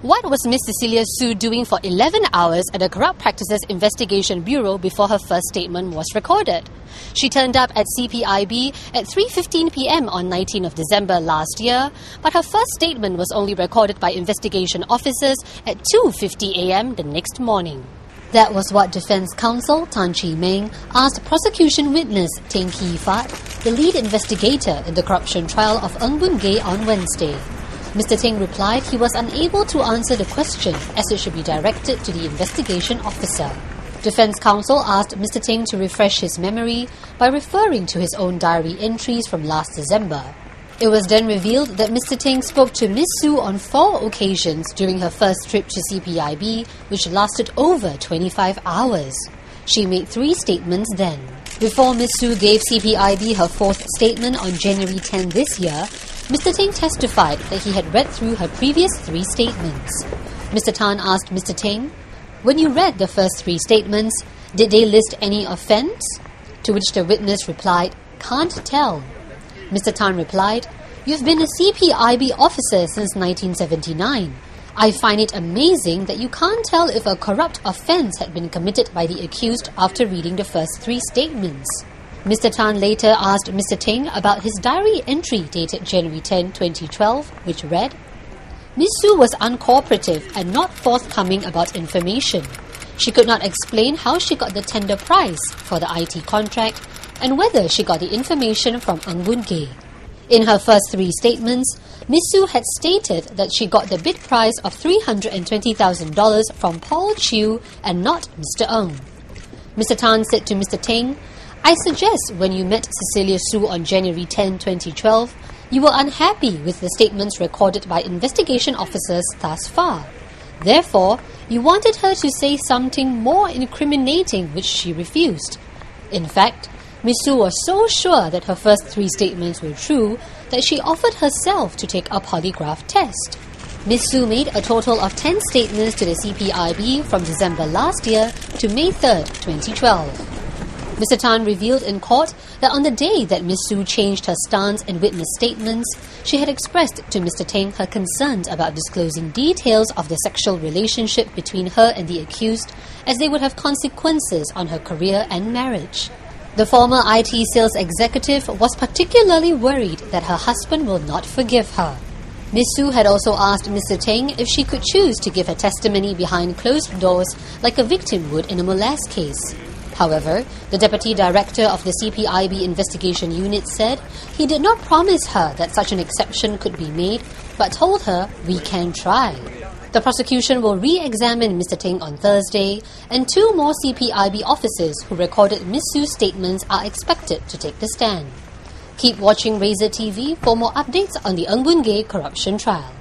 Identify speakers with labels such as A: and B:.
A: What was Miss Cecilia Sue doing for 11 hours at the Corrupt Practices Investigation Bureau before her first statement was recorded? She turned up at CPIB at 3:15 p.m. on 19th of December last year, but her first statement was only recorded by investigation officers at 2:50 a.m. the next morning. That was what Defence Counsel Tan Chi Meng asked prosecution witness Ng Fat, the lead investigator in the corruption trial of Ng Boon Gay on Wednesday. Mr. Teng replied he was unable to answer the question as it should be directed to the investigation officer. Defence Counsel asked Mr. Teng to refresh his memory by referring to his own diary entries from last December. It was then revealed that Mr. Teng spoke to Ms. Sue on 4 occasions during her first trip to CPIB, which lasted over 25 hours. She made 3 statements then. Before Ms. Sue gave CPIB her 4th statement on January 10 this year, Mr. Teng testified that he had read through her previous 3 statements. Mr. Tan asked Mr. Teng, "When you read the first 3 statements, did they list any offence?" To which the witness replied, "Can't tell." Mr. Tan replied, "You've been a CPIB officer since 1979. I find it amazing that you can't tell if a corrupt offence had been committed by the accused after reading the first 3 statements." Mr. Tan later asked Mr. Teng about his diary entry dated January 10, 2012, which read, "Ms. Sue was uncooperative and not forthcoming about information. She could not explain how she got the tender price for the IT contract and whether she got the information from Ng Boon Gay." In her first 3 statements, Ms. Sue had stated that she got the bid price of $320,000 from Paul Chew and not Mr. Ng. Mr. Tan said to Mr. Teng, "I suggest when you met Cecilia Sue on January 10, 2012, you were unhappy with the statements recorded by investigation officers thus far. Therefore, you wanted her to say something more incriminating, which she refused. In fact, Ms. Sue was so sure that her first 3 statements were true that she offered herself to take a polygraph test." Ms. Sue made a total of 10 statements to the CPIB from December last year to May 3, 2012. Mr. Tan revealed in court that on the day that Ms. Sue changed her stance in witness statements, she had expressed to Mr. Teng her concerns about disclosing details of the sexual relationship between her and the accused, as they would have consequences on her career and marriage. The former IT sales executive was particularly worried that her husband will not forgive her. Ms. Sue had also asked Mr. Teng if she could choose to give her testimony behind closed doors like a victim would in a molest case. However, the Deputy Director of the CPIB Investigation Unit said he did not promise her that such an exception could be made, but told her, "We can try." The prosecution will re-examine Mr. Teng on Thursday, and 2 more CPIB officers who recorded Ms. Sue's statements are expected to take the stand. Keep watching Razor TV for more updates on the Ng Boon Gay corruption trial.